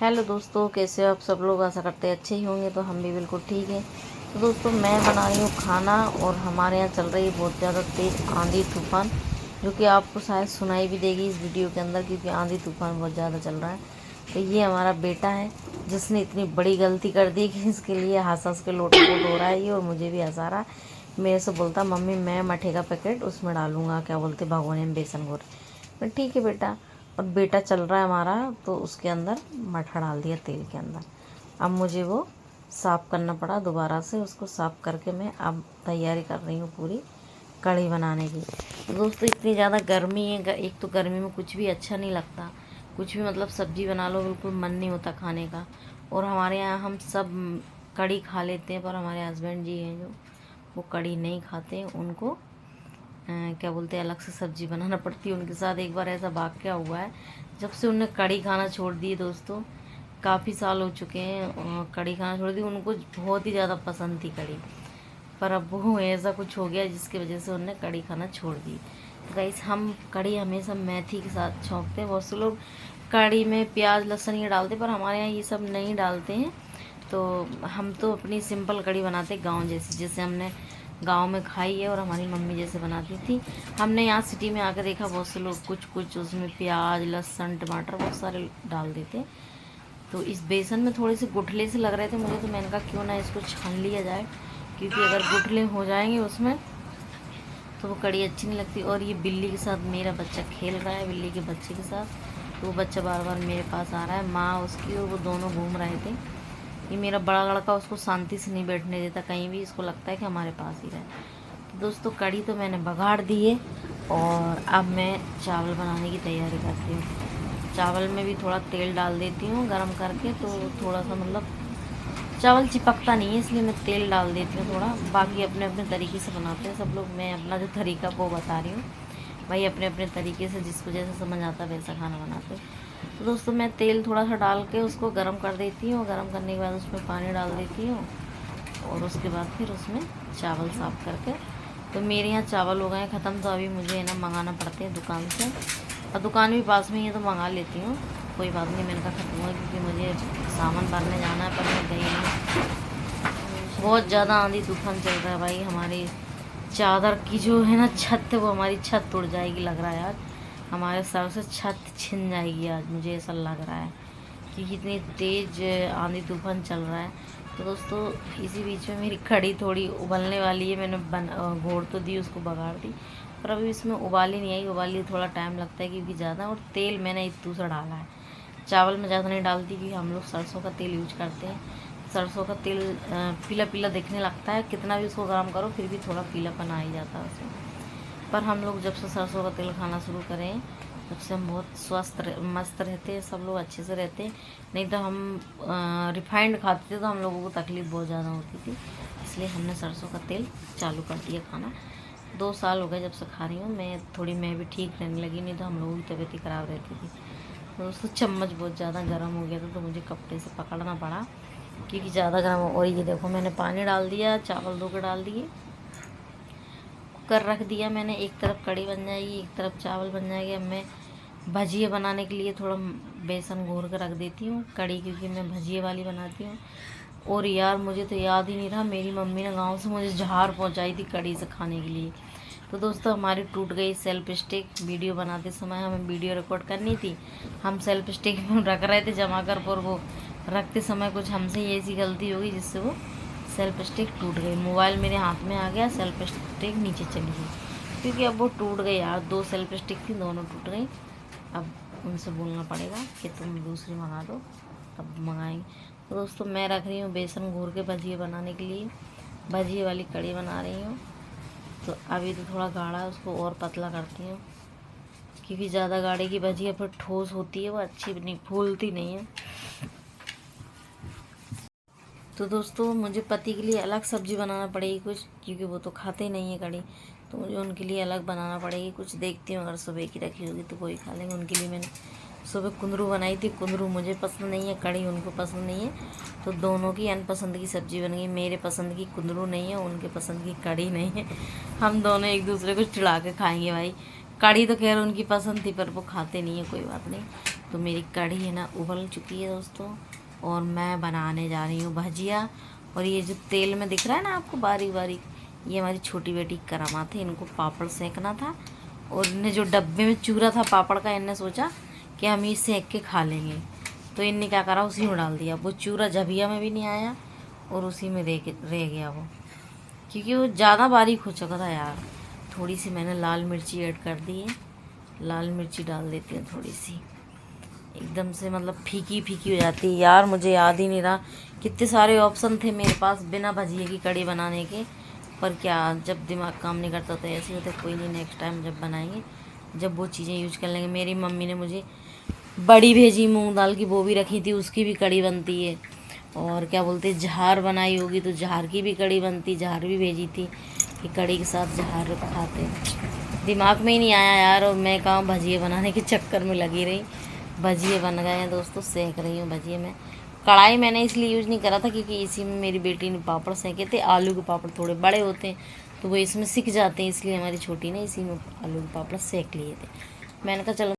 Hello दोस्तों, कैसे हो आप सब लोग। आशा करते हैं अच्छे ही होंगे। तो हम भी बिल्कुल ठीक हैं। तो दोस्तों, मैं बना रही हूँ खाना और हमारे यहाँ चल रही है बहुत ज़्यादा तेज़ आंधी तूफान, जो कि आपको शायद सुनाई भी देगी इस वीडियो के अंदर, क्योंकि आंधी तूफान बहुत ज़्यादा चल रहा है। तो ये हमारा बेटा है जिसने इतनी बड़ी गलती कर दी कि इसके लिए हंस हंस के लोटपोट हो रहा है ये, और मुझे भी हंसा रहा है। मेरे से बोलता, मम्मी मैं मठे का पैकेट उसमें डालूंगा, क्या बोलते भगोने में बेसन घोर। मैं ठीक है बेटा। और बेटा चल रहा है हमारा, तो उसके अंदर मठा डाल दिया तेल के अंदर। अब मुझे वो साफ़ करना पड़ा दोबारा से, उसको साफ़ करके मैं अब तैयारी कर रही हूँ पूरी कढ़ी बनाने की। तो दोस्तों, इतनी ज़्यादा गर्मी है, एक तो गर्मी में कुछ भी अच्छा नहीं लगता, कुछ भी मतलब सब्ज़ी बना लो बिल्कुल मन नहीं होता खाने का। और हमारे यहाँ हम सब कढ़ी खा लेते हैं, पर हमारे हस्बैंड जी हैं जो वो कढ़ी नहीं खाते हैं, उनको क्या बोलते हैं अलग से सब्ज़ी बनाना पड़ती है। उनके साथ एक बार ऐसा वाक़या हुआ है, जब से उन्होंने कढ़ी खाना छोड़ दी दोस्तों, काफ़ी साल हो चुके हैं कढ़ी खाना छोड़ दी। उनको बहुत ही ज़्यादा पसंद थी कढ़ी, पर अब वो ऐसा कुछ हो गया जिसकी वजह से उन्होंने कढ़ी खाना छोड़ दी। तो गाइस, हम कढ़ी हमेशा मेथी के साथ छौंकते हैं। बहुत से लोग कढ़ी में प्याज लहसुन ये डालते, पर हमारे यहाँ ये सब नहीं डालते हैं। तो हम तो अपनी सिंपल कढ़ी बनाते गाँव जैसी, जैसे हमने गांव में खाई है और हमारी मम्मी जैसे बनाती थी। हमने यहाँ सिटी में आकर देखा बहुत से लोग कुछ कुछ उसमें प्याज लहसुन टमाटर बहुत सारे डाल देते। तो इस बेसन में थोड़े से गुठले से लग रहे थे मुझे, तो मैंने कहा क्यों ना इसको छान लिया जाए, क्योंकि अगर गुठले हो जाएंगे उसमें तो वो कढ़ी अच्छी नहीं लगती। और ये बिल्ली के साथ मेरा बच्चा खेल रहा है, बिल्ली के बच्चे के साथ। तो वो बच्चा बार बार मेरे पास आ रहा है, माँ उसकी और वो दोनों घूम रहे थे। ये मेरा बड़ा लड़का उसको शांति से नहीं बैठने देता कहीं भी, इसको लगता है कि हमारे पास ही रहे। तो दोस्तों, कढ़ी तो मैंने बघाड़ दी है और अब मैं चावल बनाने की तैयारी करती हूँ। चावल में भी थोड़ा तेल डाल देती हूँ गरम करके, तो थोड़ा सा मतलब चावल चिपकता नहीं है, इसलिए मैं तेल डाल देती हूँ थोड़ा। बाकी अपने अपने तरीके से बनाते हैं सब लोग, मैं अपना जो तरीका वो बता रही हूँ। भाई अपने अपने तरीके से जिसको जैसा समझ आता है वैसा खाना बनाते हैं। तो दोस्तों, मैं तेल थोड़ा सा डाल के उसको गर्म कर देती हूँ। गर्म करने के बाद उसमें पानी डाल देती हूँ और उसके बाद फिर उसमें चावल साफ़ करके। तो मेरे यहाँ चावल हो गए ख़त्म, तो अभी मुझे ना मंगाना पड़ते हैं दुकान से, और दुकान भी पास में ही है तो मंगा लेती हूँ। कोई बात नहीं, मैंने कहा ख़त्म हुआ क्योंकि मुझे सामान भरने जाना है, पर मैं गई नहीं। बहुत ज़्यादा आंधी तूफान चल रहा है भाई। हमारी चादर की जो है ना छत है, वो हमारी छत उड़ जाएगी लग रहा है यार। हमारे सर से छत छिन जाएगी आज, मुझे ऐसा लग रहा है कि इतनी तेज़ आंधी तूफान चल रहा है। तो दोस्तों, इसी बीच में मेरी कढ़ी थोड़ी उबलने वाली है। मैंने घोड़ तो दी, उसको बघाड़ दी, पर अभी इसमें उबाली नहीं आई। उबाली थोड़ा टाइम लगता है क्योंकि ज़्यादा, और तेल मैंने इतू सा डाला है। चावल में ज़्यादा नहीं डालती क्योंकि हम लोग सरसों का तेल यूज करते हैं। सरसों का तेल पीला पीला दिखने लगता है, कितना भी उसको गर्म करो फिर भी थोड़ा पीलापन आ ही जाता है उसमें। पर हम लोग जब से सरसों का तेल खाना शुरू करें, तब से हम बहुत स्वस्थ मस्त रहते हैं, सब लोग अच्छे से रहते हैं। नहीं तो हम रिफाइंड खाते थे तो हम लोगों को तकलीफ़ बहुत ज़्यादा होती थी, इसलिए हमने सरसों का तेल चालू कर दिया खाना। 2 साल हो गए जब से खा रही हूँ मैं भी ठीक रहने लगी, नहीं तो हम लोगों की तबीयत ही ख़राब रहती थी। तो दोस्तों, चम्मच बहुत ज़्यादा गर्म हो गया था, तो मुझे कपड़े से पकड़ना पड़ा क्योंकि ज़्यादा गर्म हो। और ये देखो, मैंने पानी डाल दिया, चावल धो के डाल दिए, कुकर रख दिया मैंने। एक तरफ कढ़ी बन जाएगी, एक तरफ चावल बन जाएगी। अब मैं भजिए बनाने के लिए थोड़ा बेसन घोर कर रख देती हूँ कढ़ी, क्योंकि मैं भजिए वाली बनाती हूँ। और यार, मुझे तो याद ही नहीं रहा, मेरी मम्मी ने गांव से मुझे जहार पहुँचाई थी कढ़ी से खाने के लिए। तो दोस्तों, हमारी टूट गई सेल्फ स्टिक। वीडियो बनाते समय हमें वीडियो रिकॉर्ड करनी थी, हम सेल्फ स्टिक में रख रहे थे जमा कर, पर वो रखते समय कुछ हमसे ही ऐसी गलती हो गई जिससे वो सेल्फ स्टिक टूट गई। मोबाइल मेरे हाथ में आ गया, सेल्फ स्टिक नीचे चली गई, क्योंकि अब वो टूट गई यार। 2 सेल्फ स्टिक थी, दोनों टूट गई। अब उनसे बोलना पड़ेगा कि तुम दूसरी मंगा दो, तब मंगाएंगे। तो दोस्तों, मैं रख रही हूँ बेसन घोर के भजिए बनाने के लिए, भजिए वाली कढ़ी बना रही हूँ। तो अभी तो थोड़ा गाढ़ा है, उसको और पतला करती हूँ, क्योंकि ज़्यादा गाढ़े की भजिया फिर ठोस होती है, वो अच्छी नहीं फूलती नहीं है। तो दोस्तों, मुझे पति के लिए अलग सब्ज़ी बनाना पड़ेगी कुछ, क्योंकि वो तो खाते नहीं है कढ़ी, तो मुझे उनके लिए अलग बनाना पड़ेगी कुछ। देखती हूँ, अगर सुबह की रखी होगी तो कोई खा लेंगे। उनके लिए मैंने सुबह कुंदरू बनाई थी, कुंदरू मुझे पसंद नहीं है, कढ़ी उनको पसंद नहीं है, तो दोनों की अनपसंद की सब्ज़ी बन गई। मेरे पसंद की कुंदरू नहीं है, उनके पसंद की कढ़ी नहीं है। हम दोनों एक दूसरे को चिढ़ा के खाएंगे भाई। कढ़ी तो खैर उनकी पसंद थी, पर वो खाते नहीं है, कोई बात नहीं। तो मेरी कढ़ी है ना उबल चुकी है दोस्तों, और मैं बनाने जा रही हूँ भजिया। और ये जो तेल में दिख रहा है ना आपको बारीक बारीक, ये हमारी छोटी बेटी की करामात है, इनको पापड़ सेकना था। और इन्हें जो डब्बे में चूरा था पापड़ का, इनने सोचा कि हम ये सेक के खा लेंगे, तो इनने क्या करा उसी में डाल दिया। वो चूरा जबिया में भी नहीं आया और उसी में रह गया वो, क्योंकि वो ज़्यादा बारीक हो चुका था यार। थोड़ी सी मैंने लाल मिर्ची ऐड कर दी है, लाल मिर्ची डाल देती हूँ थोड़ी सी, एकदम से मतलब फीकी फीकी हो जाती है यार। मुझे याद ही नहीं रहा, कितने सारे ऑप्शन थे मेरे पास बिना भजिए की कड़ी बनाने के, पर क्या जब दिमाग काम नहीं करता तो ऐसे होते। कोई नहीं, नेक्स्ट टाइम जब बनाएंगे जब वो चीज़ें यूज कर लेंगे। मेरी मम्मी ने मुझे बड़ी भेजी मूंग दाल की, वो भी रखी थी, उसकी भी कड़ी बनती है। और क्या बोलते हैं, जहार बनाई होगी तो जहार की भी कड़ी बनती, जहार भी भेजी थी कि कड़ी के साथ जहार खाते हैं। दिमाग में ही नहीं आया यार, और मैं कहाँ भजिए बनाने के चक्कर में लगी रही। भजिए बन गए हैं दोस्तों, सेक रही हूँ भजिए में। कढ़ाई मैंने इसलिए यूज़ नहीं करा था क्योंकि इसी में मेरी बेटी ने पापड़ सेके थे। आलू के पापड़ थोड़े बड़े होते हैं तो वो इसमें सिक जाते हैं, इसलिए हमारी छोटी ने इसी में आलू के पापड़ सेक लिए थे। मैंने कहा चलो